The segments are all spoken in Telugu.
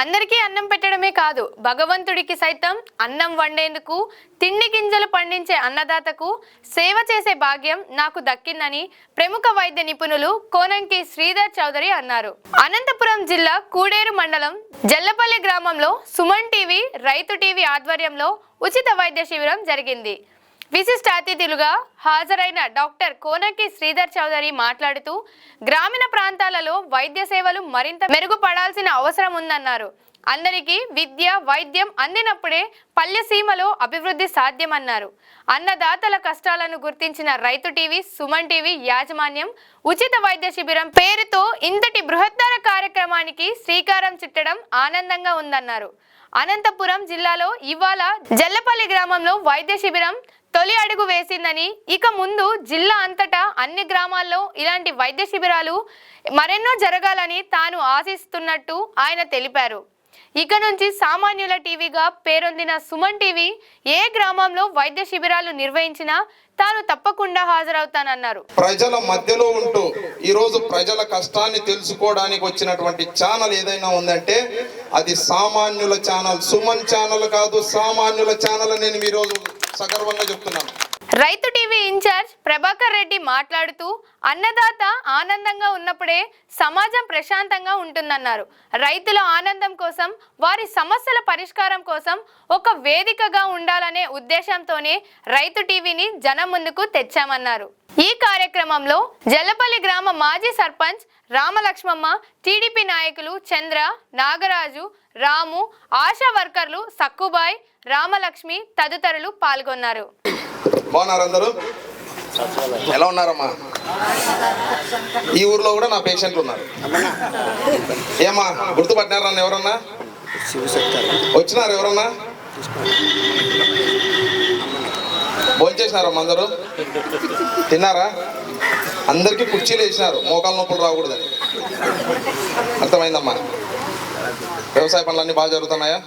అందరికీ అన్నం పెట్టడమే కాదు, భగవంతుడికి సైతం అన్నం వండేందుకు తిండి గింజలు పండించే అన్నదాతకు సేవ చేసే భాగ్యం నాకు దక్కిందని ప్రముఖ వైద్య నిపుణులు కోనంకి శ్రీధర్ చౌదరి అన్నారు. అనంతపురం జిల్లా కూడేరు మండలం జల్లపల్లి గ్రామంలో సుమన్ టీవీ, రైతు టీవీ ఆధ్వర్యంలో ఉచిత వైద్య శిబిరం జరిగింది. విశిష్ట అతిథులుగా హాజరైన డాక్టర్ కోనంకి శ్రీధర్ చౌదరి మాట్లాడుతూ గ్రామీణ ప్రాంతాలలో వైద్య సేవలు మరింత మెరుగుపడాల్సిన అవసరం ఉందన్నారు. అందరికీ విద్య, వైద్యం అందినప్పుడే పల్లె సీమలో అభివృద్ధి సాధ్యమన్నారు. అన్నదాతల కష్టాలను గుర్తించిన రైతు టీవీ, సుమన్ టీవీ యాజమాన్యం ఉచిత వైద్య శిబిరం పేరుతో ఇంతటి బృహత్తర కార్యక్రమానికి శ్రీకారం చుట్టడం ఆనందంగా ఉందన్నారు. అనంతపురం జిల్లాలో ఇవాళ జల్లపల్లి గ్రామంలో వైద్య శిబిరం తొలి అడుగు వేసిందని, ఇక ముందు జిల్లా అంతటా అన్ని గ్రామాల్లో ఇలాంటి వైద్య శిబిరాలు మరెన్నో జరగాలని తాను ఆశిస్తున్నట్టు ఆయన తెలిపారు. ఇక నుంచి సామాన్యుల టీవీగా పేరొందిన సుమన్ టీవీ ఏ గ్రామంలో వైద్య శిబిరాలు నిర్వహించినా తాను తప్పకుండా హాజరవుతానన్నారు. ప్రజల మధ్యలో ఉంటూ ఈ రోజు ప్రజల కష్టాన్ని తెలుసుకోవడానికి వచ్చినటువంటి ఛానల్ ఏదైనా ఉందంటే అది సామాన్యుల ఛానల్. సుమన్ ఛానల్ కాదు, సామాన్యుల ఛానల్. నేను ఈ రోజు సగర్వంగా చెప్తున్నాను. రైతు టీవీ ఇన్ఛార్జ్ ప్రభాకర్ రెడ్డి మాట్లాడుతూ అన్నదాత ఆనందంగా ఉన్నప్పుడే సమాజం ప్రశాంతంగా ఉంటుందన్నారు. రైతుల ఆనందం కోసం, వారి సమస్యల పరిష్కారం కోసం ఒక వేదికగా ఉండాలనే ఉద్దేశంతోనే రైతు టీవీని జనం ముందుకు తెచ్చామన్నారు. ఈ కార్యక్రమంలో జల్లపల్లి గ్రామ మాజీ సర్పంచ్ రామలక్ష్మమ్మ, టీడీపీ నాయకులు చంద్ర, నాగరాజు, రాము, ఆశా వర్కర్లు సక్కుబాయ్, రామలక్ష్మి తదితరులు పాల్గొన్నారు. బాగున్నారు అందరూ? ఎలా ఉన్నారమ్మా? ఈ ఊర్లో కూడా నా పేషెంట్లు ఉన్నారు. ఏమా గుర్తుపట్టినారా నన్ను? ఎవరన్నా వచ్చినారు? ఎవరన్నా భోంచేసినారమ్మా? అందరూ తిన్నారా? అందరికీ కుర్చీలు వేసినారు, మోకాలు నొప్పులు రాకూడదని. అర్థమైందమ్మా? వ్యవసాయ పనులన్నీ బాగా జరుగుతున్నాయా?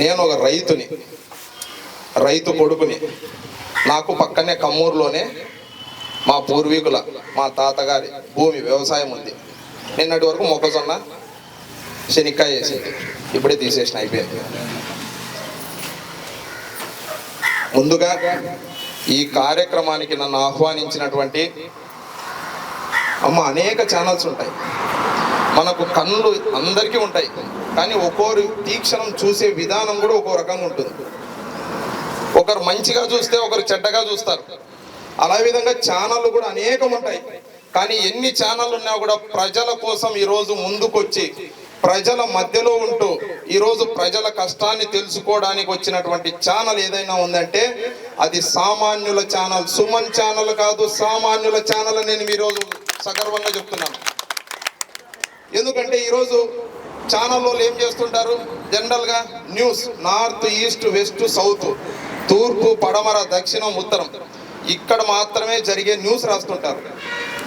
నేను ఒక రైతుని, రైతు కొడుకుని. నాకు పక్కనే కమ్మూరులోనే మా పూర్వీకుల, మా తాతగారి భూమి వ్యవసాయం ఉంది. నిన్నటి వరకు మొక్కజొన్న, శనిక్కాయ వేసింది, ఇప్పుడే తీసేసిన, అయిపోయింది. ముందుగా ఈ కార్యక్రమానికి నన్ను ఆహ్వానించినటువంటి అనేక ఛానల్స్ ఉంటాయి. మనకు కన్నులు అందరికీ ఉంటాయి, కానీ ఒక్కోరు తీక్షణం చూసే విధానం కూడా ఒక్కో రకంగా ఉంటుంది. ఒకరు మంచిగా చూస్తే ఒకరు చెడ్డగా చూస్తారు. అలా విధంగా ఛానళ్ళు కూడా అనేకం ఉంటాయి. కానీ ఎన్ని ఛానళ్ళు ఉన్నా కూడా ప్రజల కోసం ఈరోజు ముందుకొచ్చి ప్రజల మధ్యలో ఉంటూ ఈరోజు ప్రజల కష్టాన్ని తెలుసుకోవడానికి వచ్చినటువంటి ఛానల్ ఏదైనా ఉందంటే అది సామాన్యుల ఛానల్. సుమన్ ఛానల్ కాదు, సామాన్యుల ఛానల్. నేను ఈరోజు సగర్వంగా చెప్తున్నాను. ఎందుకంటే ఈరోజు ఛానల్లో ఏం చేస్తుంటారు? జనరల్గా news north, east, west, south, తూర్పు, పడమర, దక్షిణం, ఉత్తరం, ఇక్కడ మాత్రమే జరిగే న్యూస్ రాస్తుంటారు.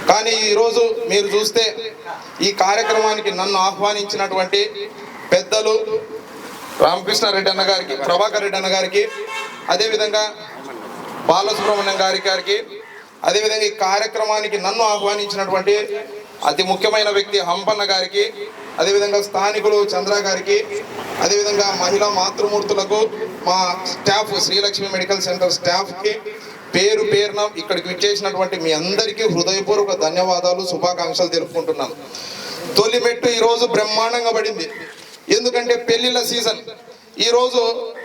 కానీ ఈరోజు మీరు చూస్తే ఈ కార్యక్రమానికి నన్ను ఆహ్వానించినటువంటి పెద్దలు రామకృష్ణారెడ్డి అన్న గారికి, ప్రభాకర్ రెడ్డి అన్న గారికి, అదేవిధంగా బాలసుబ్రహ్మణ్యం గారికి, అదేవిధంగా ఈ కార్యక్రమానికి నన్ను ఆహ్వానించినటువంటి అతి ముఖ్యమైన వ్యక్తి హంపన్న గారికి, అదేవిధంగా స్థానికులు చంద్ర గారికి, అదేవిధంగా మహిళా మాతృమూర్తులకు, మా స్టాఫ్, శ్రీలక్ష్మి మెడికల్ సెంటర్ స్టాఫ్కి పేరు పేరున ఇక్కడికి విచ్చేసినటువంటి మీ అందరికీ హృదయపూర్వక ధన్యవాదాలు, శుభాకాంక్షలు తెలుపుకుంటున్నాను. తొలి మెట్టు ఈరోజు బ్రహ్మాండంగా పడింది. ఎందుకంటే పెళ్లిళ్ళ సీజన్. ఈరోజు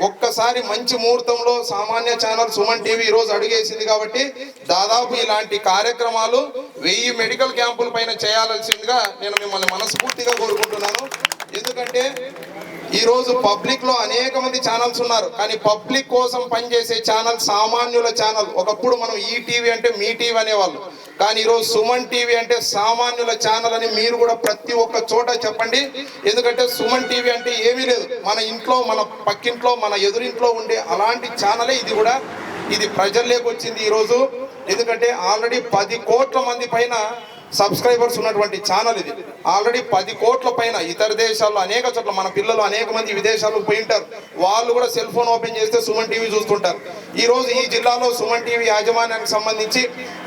ఒక్కసారి మంచి ముహూర్తంలో సామాన్య ఛానల్ సుమన్ టీవీ ఈరోజు అడుగేసింది. కాబట్టి దాదాపు ఇలాంటి కార్యక్రమాలు 1000 మెడికల్ క్యాంపుల పైన చేయాల్సిందిగా నేను మిమ్మల్ని మనస్ఫూర్తిగా కోరుకుంటున్నాను. ఎందుకంటే ఈరోజు పబ్లిక్లో అనేక మంది ఛానల్స్ ఉన్నారు, కానీ పబ్లిక్ కోసం పనిచేసే ఛానల్ సామాన్యుల ఛానల్. ఒకప్పుడు మనం ఈ టీవీ అంటే మీ టీవీ అనేవాళ్ళు, కానీ ఈరోజు సుమన్ టీవీ అంటే సామాన్యుల ఛానల్ అని మీరు కూడా ప్రతి ఒక్క చోట చెప్పండి. ఎందుకంటే సుమన్ టీవీ అంటే ఏమీ లేదు, మన ఇంట్లో, మన పక్కింట్లో, మన ఎదురింట్లో ఉండే అలాంటి ఛానలే ఇది కూడా. ఇది ప్రజల్లోకి వచ్చింది ఈరోజు. ఎందుకంటే ఆల్రెడీ 10 కోట్ల మంది పైన సబ్స్క్రైబర్స్ ఉన్నటువంటి ఛానల్ ఇది. ఆల్రెడీ 10 కోట్ల పైన ఇతర దేశాల్లో అనేక చోట్ల మన పిల్లలు అనేక మంది విదేశాలకు పోయింటారు. వాళ్ళు కూడా సెల్ ఫోన్ ఓపెన్ చేస్తే సుమన్ టీవీ చూస్తుంటారు. ఈరోజు ఈ జిల్లాలో సుమన్ టీవీ యాజమాన్యానికి సంబంధించి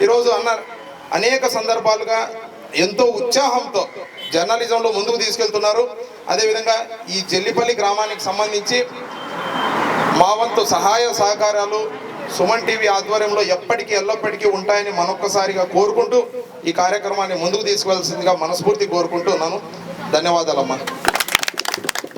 ఈరోజు అనేక సందర్భాలుగా ఎంతో ఉత్సాహంతో జర్నలిజంలో ముందుకు తీసుకెళ్తున్నారు. అదేవిధంగా ఈ జల్లిపల్లి గ్రామానికి సంబంధించి మా వంతు సహాయ సహకారాలు సుమన్ టీవీ ఆధ్వర్యంలో ఎప్పటికీ ఎల్లప్పటికీ ఉంటాయని మరొక్కసారిగా కోరుకుంటూ ఈ కార్యక్రమాన్ని ముందుకు తీసుకువెళ్లాల్సిందిగా మనస్ఫూర్తి కోరుకుంటున్నాను. ధన్యవాదాలమ్మా.